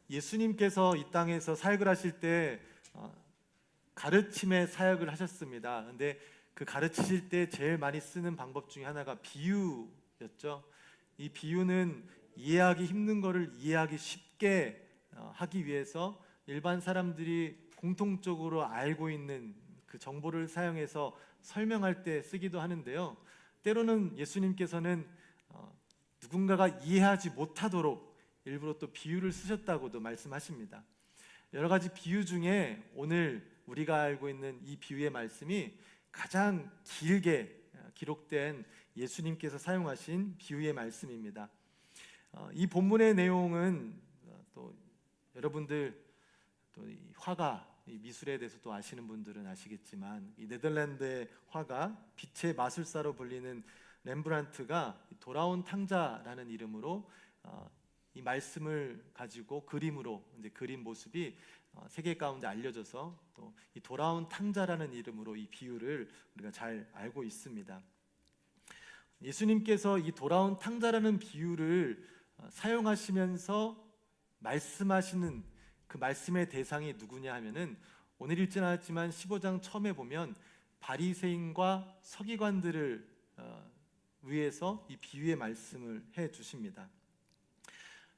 예수님께서 이 땅에서 사역을 하실 때 가르침의 사역을 하셨습니다. 근데 그 가르치실 때 제일 많이 쓰는 방법 중에 하나가 비유였죠. 이 비유는 이해하기 힘든 거를 이해하기 쉽게 하기 위해서 일반 사람들이 공통적으로 알고 있는 그 정보를 사용해서 설명할 때 쓰기도 하는데요. 때로는 예수님께서는 누군가가 이해하지 못하도록 일부러 또 비유를 쓰셨다고도 말씀하십니다. 여러 가지 비유 중에 오늘 우리가 알고 있는 이 비유의 말씀이 가장 길게 기록된 예수님께서 사용하신 비유의 말씀입니다. 이 본문의 내용은 또 여러분들 또 이 화가 이 미술에 대해서 또 아시는 분들은 아시겠지만 이 네덜란드의 화가 빛의 마술사로 불리는 렘브란트가 돌아온 탕자라는 이름으로 이 말씀을 가지고 그림으로 이제 그린 모습이 세계 가운데 알려져서 또 이 돌아온 탕자라는 이름으로 이 비유를 우리가 잘 알고 있습니다. 예수님께서 이 돌아온 탕자라는 비유를 사용하시면서 말씀하시는 그 말씀의 대상이 누구냐 하면은 오늘 읽지는 않았지만 15장 처음에 보면 바리새인과 서기관들을 위해서 이 비유의 말씀을 해 주십니다.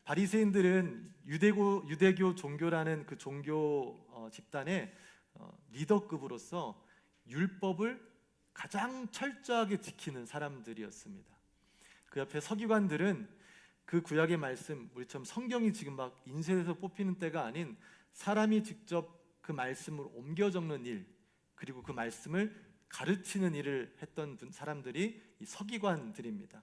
바리새인들은 유대교 종교라는 그 종교 집단의 리더급으로서 율법을 가장 철저하게 지키는 사람들이었습니다. 그 옆에 서기관들은 그 구약의 말씀, 우리처럼 성경이 지금 막 인쇄해서 뽑히는 때가 아닌 사람이 직접 그 말씀을 옮겨 적는 일, 그리고 그 말씀을 가르치는 일을 했던 사람들이 이 서기관들입니다.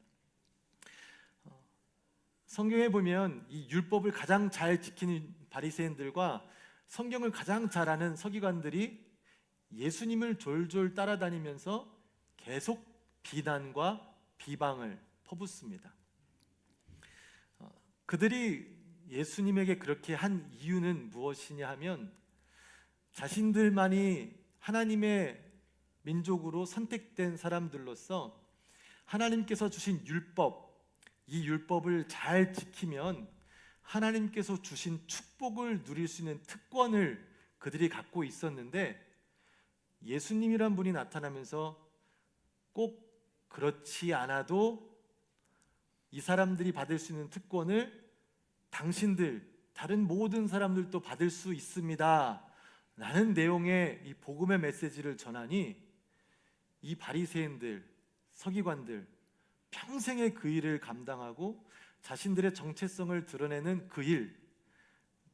성경에 보면 이 율법을 가장 잘 지키는 바리새인들과 성경을 가장 잘 아는 서기관들이 예수님을 졸졸 따라다니면서 계속 비난과 비방을 퍼붓습니다. 그들이 예수님에게 그렇게 한 이유는 무엇이냐 하면 자신들만이 하나님의 민족으로 선택된 사람들로서 하나님께서 주신 율법, 이 율법을 잘 지키면 하나님께서 주신 축복을 누릴 수 있는 특권을 그들이 갖고 있었는데 예수님이란 분이 나타나면서 꼭 그렇지 않아도 이 사람들이 받을 수 있는 특권을 당신들, 다른 모든 사람들도 받을 수 있습니다 라는 내용의 이 복음의 메시지를 전하니 이 바리새인들, 서기관들 평생의 그 일을 감당하고 자신들의 정체성을 드러내는 그 일,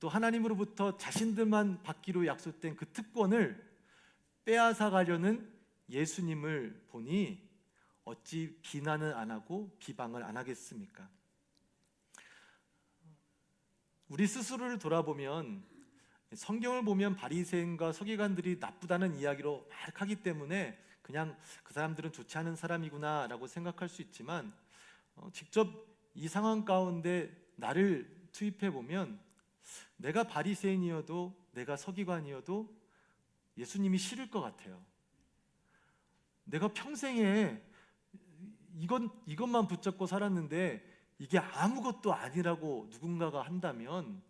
또 하나님으로부터 자신들만 받기로 약속된 그 특권을 빼앗아 가려는 예수님을 보니 어찌 비난을 안 하고 비방을 안 하겠습니까? 우리 스스로를 돌아보면 성경을 보면 바리새인과 서기관들이 나쁘다는 이야기로 막 하기 때문에 그냥 그 사람들은 좋지 않은 사람이구나 라고 생각할 수 있지만 직접 이 상황 가운데 나를 투입해 보면 내가 바리새인이어도 내가 서기관이어도 예수님이 싫을 것 같아요. 내가 평생에 이것만 붙잡고 살았는데 이게 아무것도 아니라고 누군가가 한다면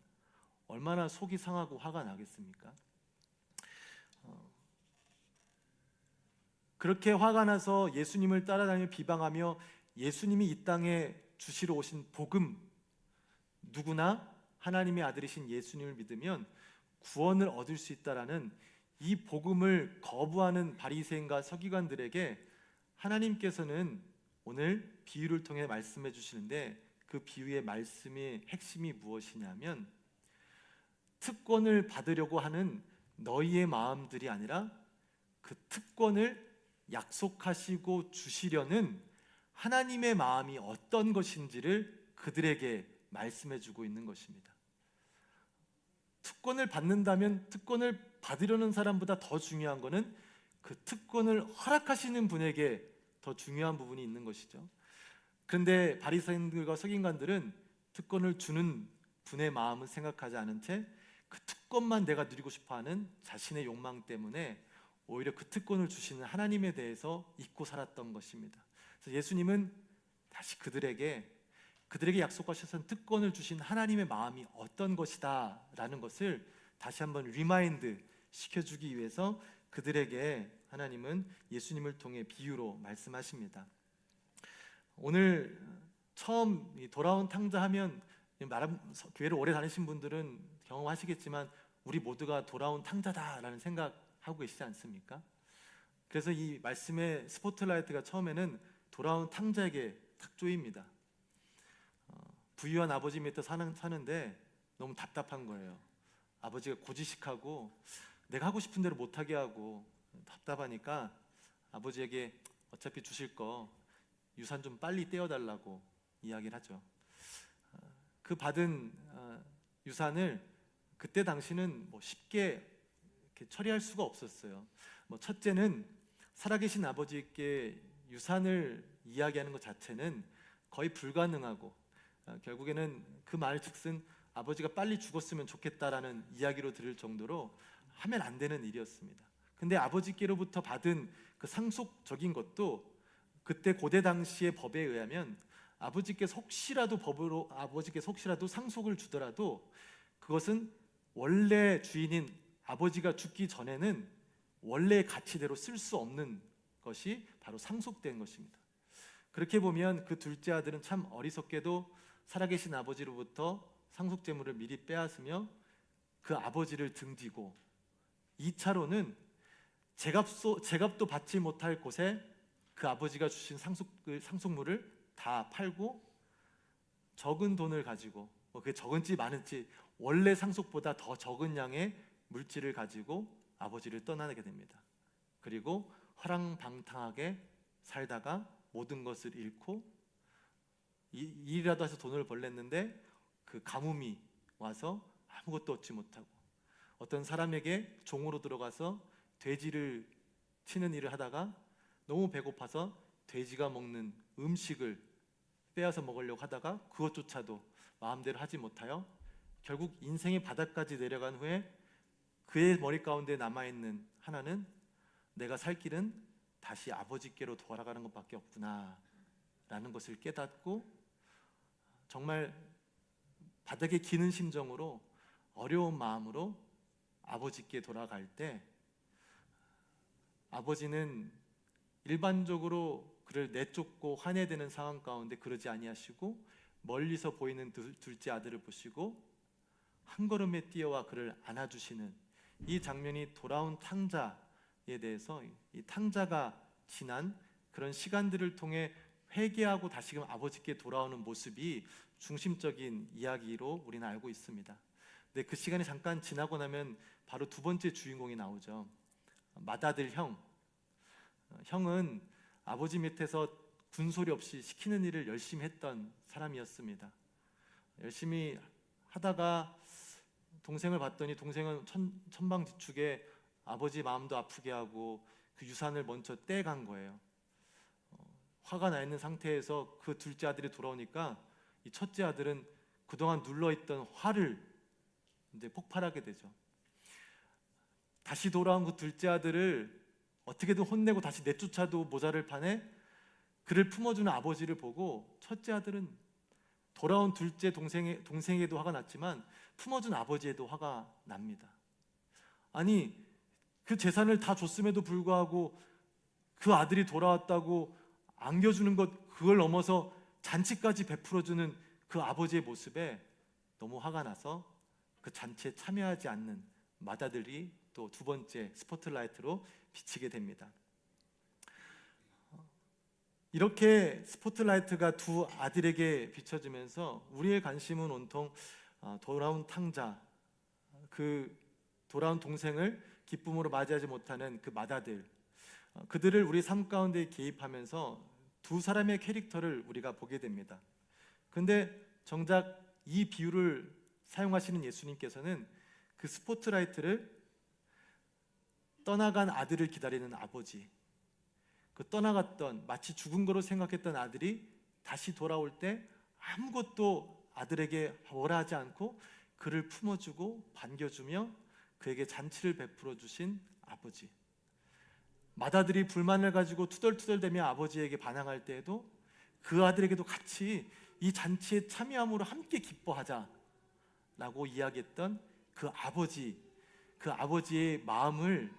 얼마나 속이 상하고 화가 나겠습니까? 그렇게 화가 나서 예수님을 따라다니며 비방하며 예수님이 이 땅에 주시러 오신 복음, 누구나 하나님의 아들이신 예수님을 믿으면 구원을 얻을 수 있다라는 이 복음을 거부하는 바리새인과 서기관들에게 하나님께서는 오늘 비유를 통해 말씀해 주시는데 그 비유의 말씀의 핵심이 무엇이냐면 특권을 받으려고 하는 너희의 마음들이 아니라 그 특권을 약속하시고 주시려는 하나님의 마음이 어떤 것인지를 그들에게 말씀해 주고 있는 것입니다. 특권을 받는다면 특권을 받으려는 사람보다 더 중요한 것은 그 특권을 허락하시는 분에게 더 중요한 부분이 있는 것이죠. 그런데 바리새인들과 서기관들은 특권을 주는 분의 마음을 생각하지 않은 채 그 특권만 내가 누리고 싶어하는 자신의 욕망 때문에 오히려 그 특권을 주시는 하나님에 대해서 잊고 살았던 것입니다. 그래서 예수님은 다시 그들에게 그들에게 약속하셨던 특권을 주신 하나님의 마음이 어떤 것이다 라는 것을 다시 한번 리마인드 시켜주기 위해서 그들에게 하나님은 예수님을 통해 비유로 말씀하십니다. 오늘 처음 돌아온 탕자 하면 교회를 오래 다니신 분들은 경험하시겠지만 우리 모두가 돌아온 탕자다라는 생각하고 계시지 않습니까? 그래서 이 말씀의 스포트라이트가 처음에는 돌아온 탕자에게 탁 조입니다. 부유한 아버지 밑에 사는데 너무 답답한 거예요. 아버지가 고지식하고 내가 하고 싶은 대로 못하게 하고 답답하니까 아버지에게 어차피 주실 거 유산 좀 빨리 떼어달라고 이야기를 하죠. 그 받은 유산을 그때 당시는 쉽게 이렇게 처리할 수가 없었어요. 첫째는 살아계신 아버지께 유산을 이야기하는 것 자체는 거의 불가능하고 결국에는 그 말즉슨 아버지가 빨리 죽었으면 좋겠다라는 이야기로 들을 정도로 하면 안 되는 일이었습니다. 근데 아버지께로부터 받은 그 상속적인 것도 그때 고대 당시의 법에 의하면 아버지께서 혹시라도 상속을 주더라도 그것은 원래 주인인 아버지가 죽기 전에는 원래의 가치대로 쓸 수 없는 것이 바로 상속된 것입니다. 그렇게 보면 그 둘째 아들은 참 어리석게도 살아계신 아버지로부터 상속 재물을 미리 빼앗으며 그 아버지를 등지고 2차로는 제값도 받지 못할 곳에 그 아버지가 주신 상속물을 다 팔고 적은 돈을 가지고 그게 적은지 많은지 원래 상속보다 더 적은 양의 물질을 가지고 아버지를 떠나게 됩니다. 그리고 허랑방탕하게 살다가 모든 것을 잃고 일이라도 해서 돈을 벌랬는데 그 가뭄이 와서 아무것도 얻지 못하고 어떤 사람에게 종으로 들어가서 돼지를 치는 일을 하다가 너무 배고파서 돼지가 먹는 음식을 빼앗아 먹으려고 하다가 그것조차도 마음대로 하지 못하여 결국 인생의 바닥까지 내려간 후에 그의 머리 가운데 남아있는 하나는 내가 살 길은 다시 아버지께로 돌아가는 것밖에 없구나 라는 것을 깨닫고 정말 바닥에 기는 심정으로 어려운 마음으로 아버지께 돌아갈 때 아버지는 일반적으로 그를 내쫓고 화내되는 상황 가운데 그러지 아니하시고 멀리서 보이는 둘째 아들을 보시고 한 걸음에 뛰어와 그를 안아주시는 이 장면이 돌아온 탕자에 대해서 이 탕자가 지난 그런 시간들을 통해 회개하고 다시금 아버지께 돌아오는 모습이 중심적인 이야기로 우리는 알고 있습니다. 근데 그 시간이 잠깐 지나고 나면 바로 두 번째 주인공이 나오죠. 맏아들 형은 아버지 밑에서 군소리 없이 시키는 일을 열심히 했던 사람이었습니다. 열심히 하다가 동생을 봤더니 동생은 천방지축에 아버지 마음도 아프게 하고 그 유산을 먼저 떼간 거예요. 화가 나 있는 상태에서 그 둘째 아들이 돌아오니까 이 첫째 아들은 그동안 눌러있던 화를 이제 폭발하게 되죠. 다시 돌아온 그 둘째 아들을 어떻게든 혼내고 다시 내쫓아도 모자를 파네 그를 품어주는 아버지를 보고 첫째 아들은 돌아온 둘째 동생에도 화가 났지만 품어준 아버지에도 화가 납니다. 아니 그 재산을 다 줬음에도 불구하고 그 아들이 돌아왔다고 안겨주는 것 그걸 넘어서 잔치까지 베풀어주는 그 아버지의 모습에 너무 화가 나서 그 잔치에 참여하지 않는 맏아들이 또 두 번째 스포트라이트로 비치게 됩니다. 이렇게 스포트라이트가 두 아들에게 비춰지면서 우리의 관심은 온통 돌아온 탕자, 그 돌아온 동생을 기쁨으로 맞이하지 못하는 그 맏아들, 그들을 우리 삶 가운데 개입하면서 두 사람의 캐릭터를 우리가 보게 됩니다. 근데 정작 이 비유를 사용하시는 예수님께서는 그 스포트라이트를 떠나간 아들을 기다리는 아버지, 그 떠나갔던 마치 죽은 거로 생각했던 아들이 다시 돌아올 때 아무것도 아들에게 뭐라 하지 않고 그를 품어주고 반겨주며 그에게 잔치를 베풀어 주신 아버지, 맏아들이 불만을 가지고 투덜투덜대며 아버지에게 반항할 때에도 그 아들에게도 같이 이 잔치에 참여함으로 함께 기뻐하자라고 이야기했던 그 아버지의 마음을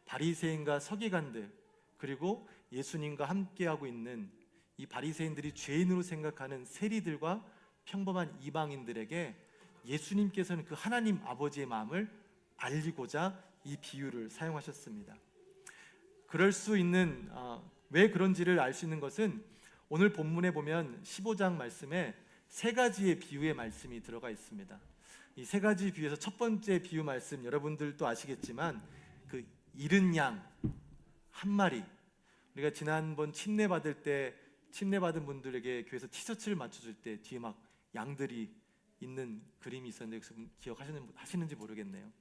바리새인과 서기관들, 그리고 예수님과 함께하고 있는 이 바리새인들이 죄인으로 생각하는 세리들과 평범한 이방인들에게 예수님께서는 그 하나님 아버지의 마음을 알리고자 이 비유를 사용하셨습니다. 그럴 수 있는 왜 그런지를 알 수 있는 것은 오늘 본문에 보면 15장 말씀에 세 가지의 비유의 말씀이 들어가 있습니다. 이 세 가지 비유에서 첫 번째 비유 말씀, 여러분들도 아시겠지만 그 잃은 양 한 마리, 우리가 지난번 침례받은 분들에게 교회에서 티셔츠를 맞춰줄 때 뒤에 막 양들이 있는 그림이 있었는데 기억하시는지 모르겠네요.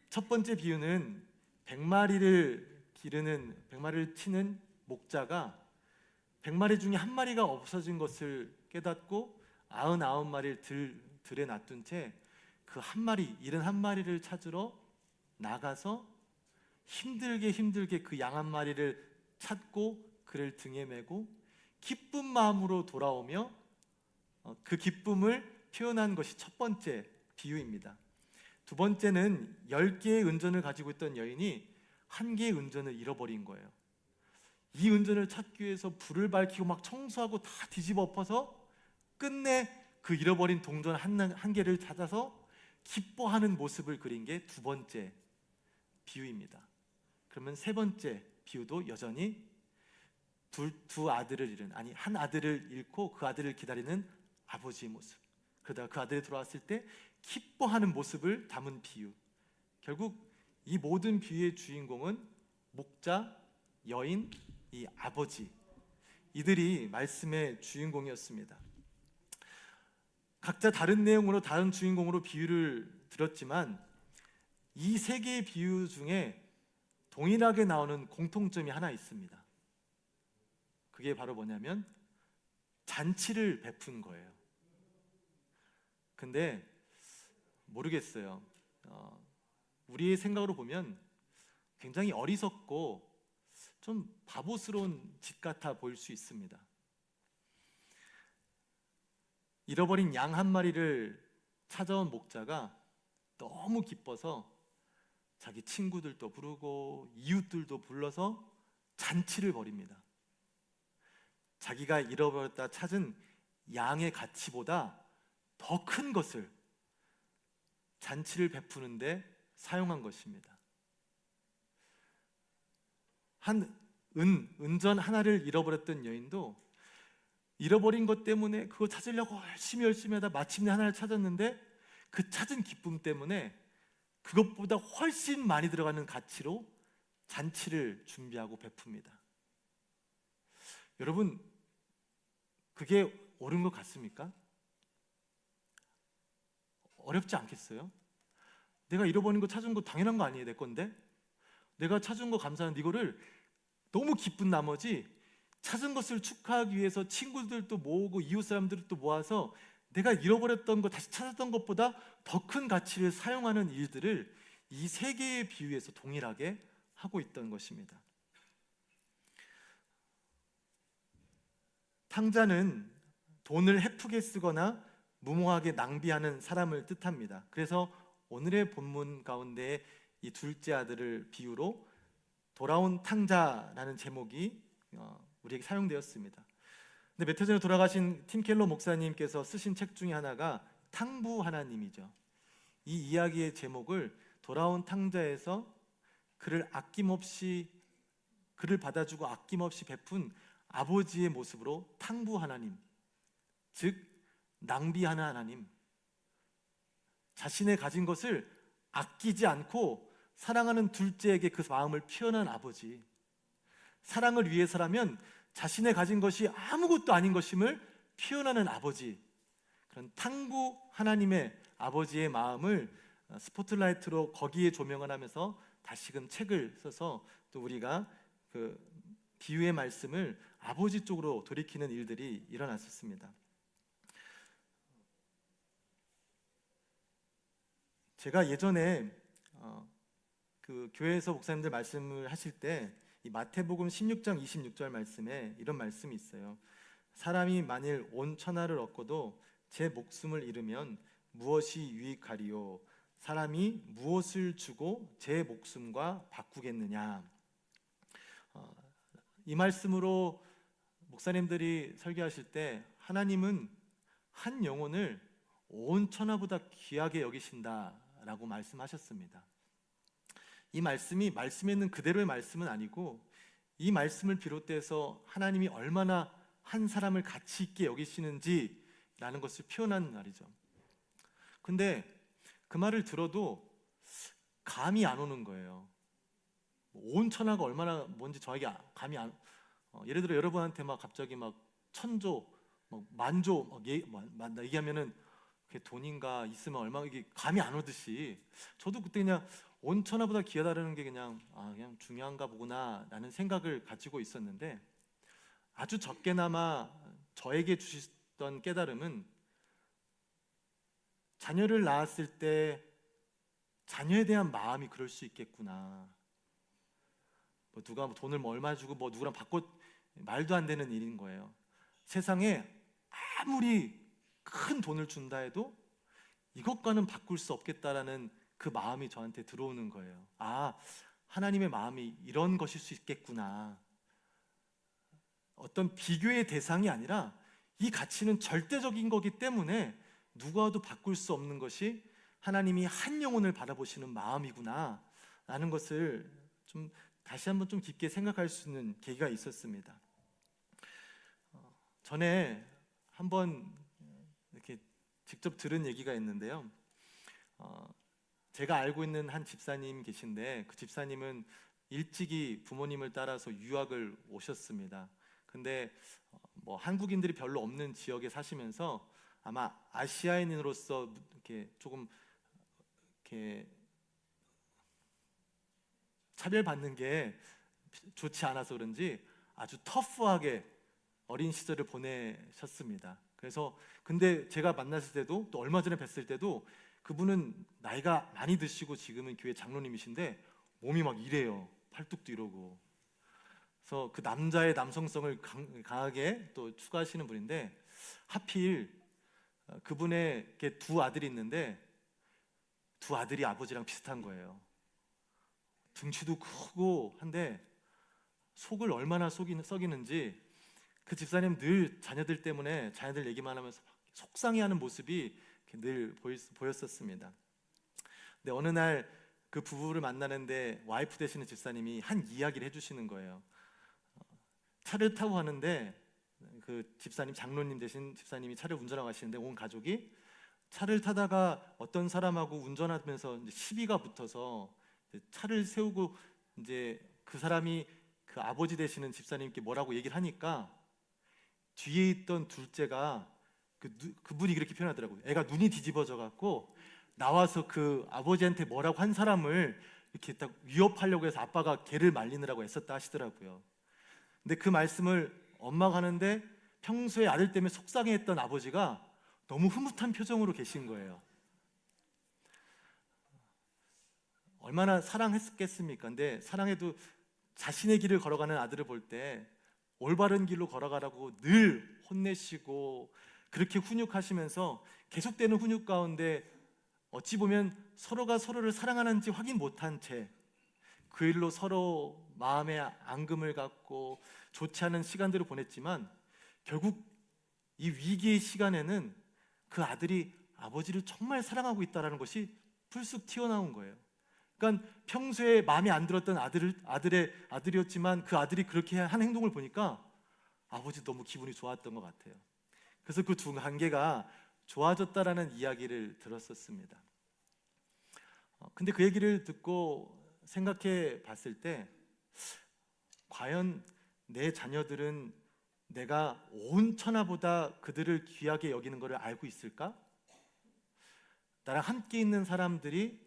첫 번째 비유는 100마리를 치는 목자가 100마리 중에 한 마리가 없어진 것을 깨닫고 99마리를 들에 놔둔 채 그 잃은 한 마리를 찾으러 나가서 힘들게 그 양 한 마리를 찾고 그를 등에 메고 기쁜 마음으로 돌아오며 그 기쁨을 표현한 것이 첫 번째 비유입니다. 두 번째는 10개의 은전을 가지고 있던 여인이 한 개의 은전을 잃어버린 거예요. 이 은전을 찾기 위해서 불을 밝히고 막 청소하고 다 뒤집어 엎어서 끝내 그 잃어버린 동전 한 개를 찾아서 기뻐하는 모습을 그린 게 두 번째 비유입니다. 그러면 세 번째 비유도 여전히 한 아들을 잃고 그 아들을 기다리는 아버지의 모습, 그러다가 그 아들이 돌아왔을 때 기뻐하는 모습을 담은 비유. 결국 이 모든 비유의 주인공은 목자, 여인, 이 아버지, 이들이 말씀의 주인공이었습니다. 각자 다른 내용으로 다른 주인공으로 비유를 들었지만 이 세 개의 비유 중에 동일하게 나오는 공통점이 하나 있습니다. 그게 바로 뭐냐면 잔치를 베푼 거예요. 근데 모르겠어요. 우리의 생각으로 보면 굉장히 어리석고 좀 바보스러운 짓 같아 보일 수 있습니다. 잃어버린 양 한 마리를 찾아온 목자가 너무 기뻐서 자기 친구들도 부르고 이웃들도 불러서 잔치를 벌입니다. 자기가 잃어버렸다 찾은 양의 가치보다 더 큰 것을 잔치를 베푸는데 사용한 것입니다. 은전 하나를 잃어버렸던 여인도 잃어버린 것 때문에 그거 찾으려고 열심히 하다 마침내 하나를 찾았는데 그 찾은 기쁨 때문에 그것보다 훨씬 많이 들어가는 가치로 잔치를 준비하고 베풉니다. 여러분, 그게 옳은 것 같습니까? 어렵지 않겠어요? 내가 잃어버린 거 찾은 거 당연한 거 아니에요? 내 건데? 내가 찾은 거 감사한데 이거를 너무 기쁜 나머지 찾은 것을 축하하기 위해서 친구들도 모으고 이웃 사람들도 모아서 내가 잃어버렸던 거 다시 찾았던 것보다 더 큰 가치를 사용하는 일들을 이 세 개의 비유에서 동일하게 하고 있던 것입니다. 탕자는 돈을 헤프게 쓰거나 무모하게 낭비하는 사람을 뜻합니다. 그래서 오늘의 본문 가운데 이 둘째 아들을 비유로 돌아온 탕자라는 제목이 우리에게 사용되었습니다. 근데 몇 해 전에 돌아가신 팀 켈러 목사님께서 쓰신 책 중에 하나가 탕부 하나님이죠. 이 이야기의 제목을 돌아온 탕자에서 그를 받아주고 아낌없이 베푼 아버지의 모습으로 탕부 하나님, 즉 낭비하는 하나님, 자신의 가진 것을 아끼지 않고 사랑하는 둘째에게 그 마음을 표현한 아버지, 사랑을 위해서라면 자신의 가진 것이 아무것도 아닌 것임을 표현하는 아버지, 그런 탕부 하나님의 아버지의 마음을 스포트라이트로 거기에 조명을 하면서 다시금 책을 써서 또 우리가 그 비유의 말씀을 아버지 쪽으로 돌이키는 일들이 일어났었습니다. 제가 예전에 그 교회에서 목사님들 말씀을 하실 때 이 마태복음 16장 26절 말씀에 이런 말씀이 있어요. 사람이 만일 온 천하를 얻고도 제 목숨을 잃으면 무엇이 유익하리요? 사람이 무엇을 주고 제 목숨과 바꾸겠느냐? 이 말씀으로 목사님들이 설교하실 때 하나님은 한 영혼을 온 천하보다 귀하게 여기신다라고 말씀하셨습니다. 이 말씀이 말씀에 있는 그대로의 말씀은 아니고 이 말씀을 비롯해서 하나님이 얼마나 한 사람을 가치 있게 여기시는지라는 것을 표현하는 말이죠. 근데 그 말을 들어도 감이 안 오는 거예요. 온 천하가 얼마나 뭔지 저에게 감이 안. 예를 들어 여러분한테 막 갑자기 막 천조, 막 만조 막 얘기하면은 그게 돈인가 있으면 얼마 이게 감이 안 오듯이 저도 그때 그냥 온 천하보다 귀하다는 게 그냥 그냥 중요한가 보구나라는 생각을 가지고 있었는데 아주 적게나마 저에게 주셨던 깨달음은 자녀를 낳았을 때 자녀에 대한 마음이 그럴 수 있겠구나. 뭐 누가 돈을 뭐 얼마 주고 뭐 누구랑 바꿔 말도 안 되는 일인 거예요. 세상에 아무리 큰 돈을 준다 해도 이것과는 바꿀 수 없겠다라는 그 마음이 저한테 들어오는 거예요. 하나님의 마음이 이런 것일 수 있겠구나. 어떤 비교의 대상이 아니라 이 가치는 절대적인 거기 때문에 누구와도 바꿀 수 없는 것이 하나님이 한 영혼을 바라보시는 마음이구나 라는 것을 좀 다시 한번 좀 깊게 생각할 수 있는 계기가 있었습니다. 전에 한번 이렇게 직접 들은 얘기가 있는데요. 제가 알고 있는 한 집사님 계신데 그 집사님은 일찍이 부모님을 따라서 유학을 오셨습니다. 근데 뭐 한국인들이 별로 없는 지역에 사시면서 아마 아시아인으로서 이렇게 조금 이렇게 차별받는 게 좋지 않아서 그런지 아주 터프하게 어린 시절을 보내셨습니다. 그래서 근데 제가 만났을 때도 또 얼마 전에 뵀을 때도 그분은 나이가 많이 드시고 지금은 교회 장로님이신데 몸이 막 이래요. 팔뚝도 이러고. 그래서 그 남자의 남성성을 강하게 또 추구하시는 분인데 하필 그분의 두 아들이 있는데 두 아들이 아버지랑 비슷한 거예요. 등치도 크고 한데 속을 얼마나 썩이는지 그 집사님 늘 자녀들 때문에 자녀들 얘기만 하면서 속상해하는 모습이 늘 보였었습니다. 근데 어느 날 그 부부를 만나는데 와이프 되시는 집사님이 한 이야기를 해주시는 거예요. 차를 타고 가는데 그 집사님 장로님 되신 집사님이 차를 운전하고 가시는데 온 가족이 차를 타다가 어떤 사람하고 운전하면서 이제 시비가 붙어서 차를 세우고 이제 그 사람이 그 아버지 되시는 집사님께 뭐라고 얘기를 하니까 뒤에 있던 둘째가 그분이 그렇게 표현하더라고요. 애가 눈이 뒤집어져 갖고 나와서 그 아버지한테 뭐라고 한 사람을 이렇게 딱 위협하려고 해서 아빠가 걔를 말리느라고 애썼다 하시더라고요. 근데 그 말씀을 엄마가 하는데 평소에 아들 때문에 속상해했던 아버지가 너무 흐뭇한 표정으로 계신 거예요. 얼마나 사랑했겠습니까? 근데 사랑해도 자신의 길을 걸어가는 아들을 볼 때 올바른 길로 걸어가라고 늘 혼내시고 그렇게 훈육하시면서 계속되는 훈육 가운데 어찌 보면 서로가 서로를 사랑하는지 확인 못한 채 그 일로 서로 마음의 앙금을 갖고 좋지 않은 시간들을 보냈지만 결국 이 위기의 시간에는 그 아들이 아버지를 정말 사랑하고 있다는 것이 불쑥 튀어나온 거예요. 그러니까 평소에 마음에 안 들었던 아들이었지만 그 아들이 그렇게 한 행동을 보니까 아버지 너무 기분이 좋았던 것 같아요. 그래서 그 두 관계가 좋아졌다라는 이야기를 들었었습니다. 근데 그 얘기를 듣고 생각해 봤을 때 과연 내 자녀들은 내가 온 천하보다 그들을 귀하게 여기는 것을 알고 있을까? 나랑 함께 있는 사람들이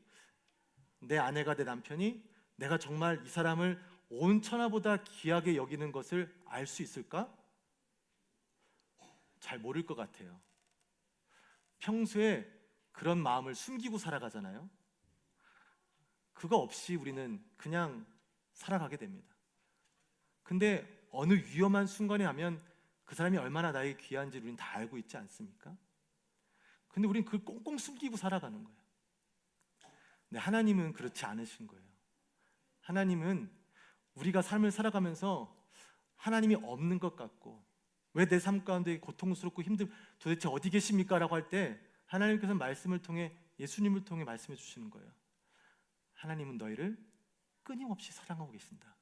내 아내가 내 남편이 내가 정말 이 사람을 온 천하보다 귀하게 여기는 것을 알 수 있을까? 잘 모를 것 같아요. 평소에 그런 마음을 숨기고 살아가잖아요. 그거 없이 우리는 그냥 살아가게 됩니다. 근데 어느 위험한 순간에 하면 그 사람이 얼마나 나에게 귀한지 우리는 다 알고 있지 않습니까? 근데 우리는 그걸 꽁꽁 숨기고 살아가는 거예요. 근데 하나님은 그렇지 않으신 거예요. 하나님은 우리가 삶을 살아가면서 하나님이 없는 것 같고, 왜 내 삶 가운데 고통스럽고 도대체 어디 계십니까? 라고 할 때 하나님께서 말씀을 통해, 예수님을 통해 말씀해 주시는 거예요. 하나님은 너희를 끊임없이 사랑하고 계신다.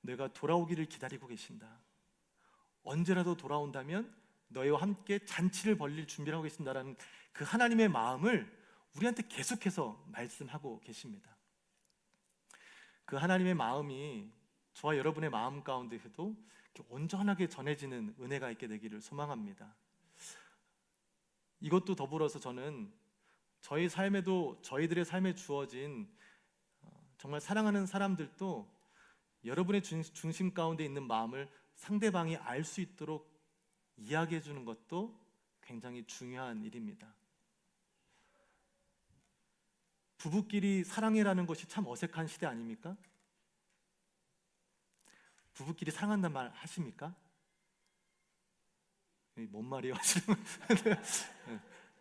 내가 돌아오기를 기다리고 계신다. 언제라도 돌아온다면 너희와 함께 잔치를 벌릴 준비를 하고 계신다라는 그 하나님의 마음을 우리한테 계속해서 말씀하고 계십니다. 그 하나님의 마음이 저와 여러분의 마음 가운데에도 온전하게 전해지는 은혜가 있게 되기를 소망합니다. 이것도 더불어서 저는 저희 삶에도, 저희들의 삶에 주어진 정말 사랑하는 사람들도 여러분의 중심 가운데 있는 마음을 상대방이 알 수 있도록 이야기해 주는 것도 굉장히 중요한 일입니다. 부부끼리 사랑해라는 것이 참 어색한 시대 아닙니까? 부부끼리 사랑한다는 말 하십니까? 뭔 말이에요?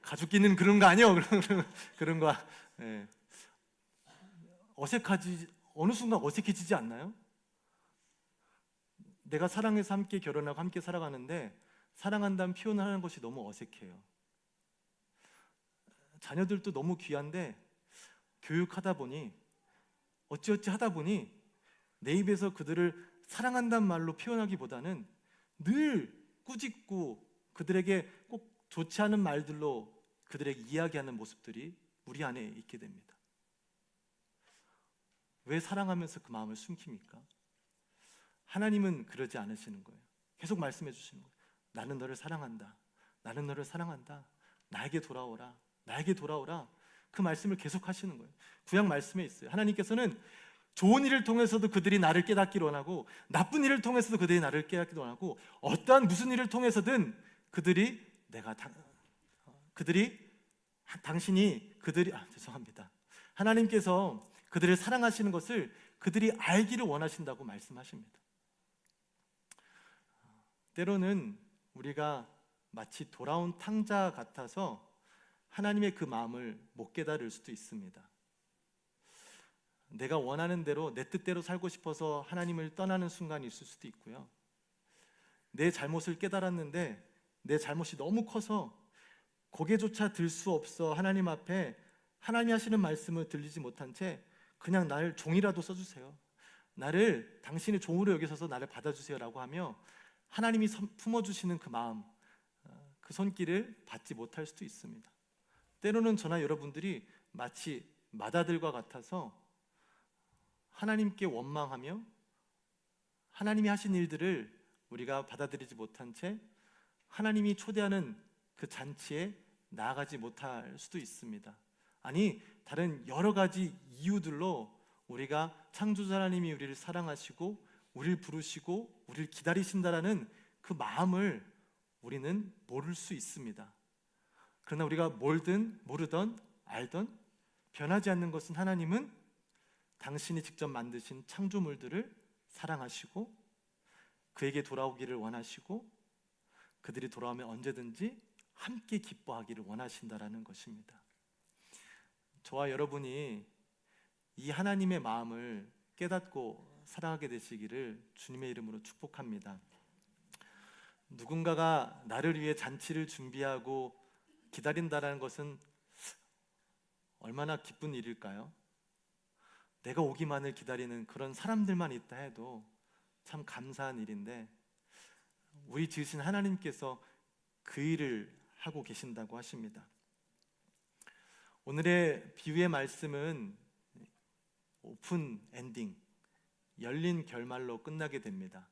가족끼리는 그런 거 아니에요? 그런 거. 네. 어색하지, 어느 순간 어색해지지 않나요? 내가 사랑해서 함께 결혼하고 함께 살아가는데 사랑한다는 표현을 하는 것이 너무 어색해요. 자녀들도 너무 귀한데 교육하다 보니, 어찌어찌 하다 보니 내 입에서 그들을 사랑한다는 말로 표현하기보다는 늘 꾸짖고 그들에게 꼭 좋지 않은 말들로 그들에게 이야기하는 모습들이 우리 안에 있게 됩니다. 왜 사랑하면서 그 마음을 숨깁니까? 하나님은 그러지 않으시는 거예요. 계속 말씀해 주시는 거예요. 나는 너를 사랑한다. 나는 너를 사랑한다. 나에게 돌아오라. 나에게 돌아오라. 그 말씀을 계속 하시는 거예요. 구약 말씀에 있어요. 하나님께서는 좋은 일을 통해서도 그들이 나를 깨닫기를 원하고, 나쁜 일을 통해서도 그들이 나를 깨닫기를 원하고, 어떠한 무슨 일을 통해서든 죄송합니다. 하나님께서 그들을 사랑하시는 것을 그들이 알기를 원하신다고 말씀하십니다. 때로는 우리가 마치 돌아온 탕자 같아서 하나님의 그 마음을 못 깨달을 수도 있습니다. 내가 원하는 대로 내 뜻대로 살고 싶어서 하나님을 떠나는 순간이 있을 수도 있고요. 내 잘못을 깨달았는데 내 잘못이 너무 커서 고개조차 들 수 없어 하나님 앞에 하나님이 하시는 말씀을 들리지 못한 채 그냥 나를 종이라도 써주세요. 나를 당신의 종으로 여기셔서 나를 받아주세요 라고 하며 하나님이 품어주시는 그 마음, 그 손길을 받지 못할 수도 있습니다. 때로는 저나 여러분들이 마치 마다들과 같아서 하나님께 원망하며 하나님이 하신 일들을 우리가 받아들이지 못한 채 하나님이 초대하는 그 잔치에 나아가지 못할 수도 있습니다. 아니, 다른 여러 가지 이유들로 우리가 창조자 하나님이 우리를 사랑하시고 우리를 부르시고 우리를 기다리신다라는 그 마음을 우리는 모를 수 있습니다. 그러나 우리가 모르던 알던 변하지 않는 것은 하나님은 당신이 직접 만드신 창조물들을 사랑하시고 그에게 돌아오기를 원하시고 그들이 돌아오면 언제든지 함께 기뻐하기를 원하신다라는 것입니다. 저와 여러분이 이 하나님의 마음을 깨닫고 살아가게 되시기를 주님의 이름으로 축복합니다. 누군가가 나를 위해 잔치를 준비하고 기다린다라는 것은 얼마나 기쁜 일일까요? 내가 오기만을 기다리는 그런 사람들만 있다 해도 참 감사한 일인데 우리 지으신 하나님께서 그 일을 하고 계신다고 하십니다. 오늘의 비유의 말씀은 오픈 엔딩, 열린 결말로 끝나게 됩니다.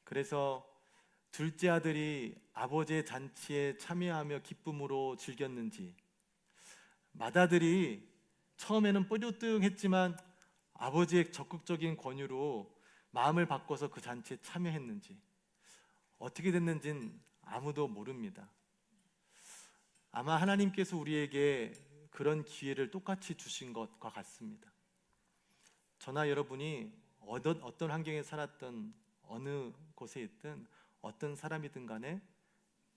그래서 둘째 아들이 아버지의 잔치에 참여하며 기쁨으로 즐겼는지, 맏아들이 처음에는 뾰루뚱했지만 아버지의 적극적인 권유로 마음을 바꿔서 그 잔치에 참여했는지, 어떻게 됐는지는 아무도 모릅니다. 아마 하나님께서 우리에게 그런 기회를 똑같이 주신 것과 같습니다. 저나 여러분이 어떤 환경에 살았던 어느 곳에 있든 어떤 사람이든 간에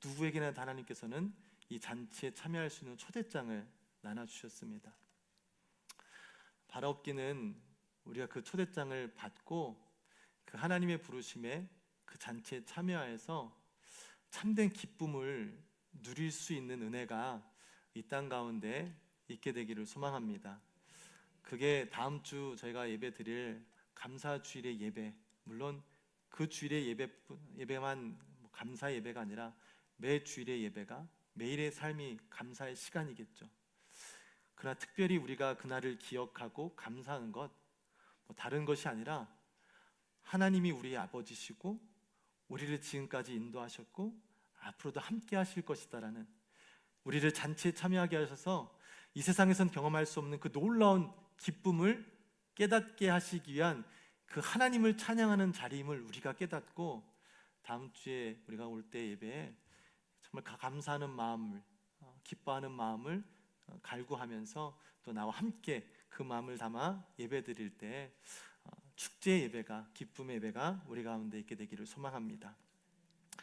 누구에게나 하나님께서는 이 잔치에 참여할 수 있는 초대장을 나눠주셨습니다. 바라옵기는 우리가 그 초대장을 받고 그 하나님의 부르심에 그 잔치에 참여해서 참된 기쁨을 누릴 수 있는 은혜가 이 땅 가운데 있게 되기를 소망합니다. 그게 다음 주 저희가 예배 드릴 감사 주일의 예배, 물론 그 주일의 예배만 감사 예배가 아니라 매 주일의 예배가 매일의 삶이 감사의 시간이겠죠. 그러나 특별히 우리가 그날을 기억하고 감사하는 것, 다른 것이 아니라 하나님이 우리의 아버지시고 우리를 지금까지 인도하셨고 앞으로도 함께 하실 것이다라는, 우리를 잔치에 참여하게 하셔서 이 세상에선 경험할 수 없는 그 놀라운 기쁨을 깨닫게 하시기 위한 그 하나님을 찬양하는 자리임을 우리가 깨닫고 다음 주에 우리가 올 때 예배에 정말 감사하는 마음을, 기뻐하는 마음을 갈구하면서 또 나와 함께 그 마음을 담아 예배 드릴 때 축제 예배가, 기쁨의 예배가 우리 가운데 있게 되기를 소망합니다.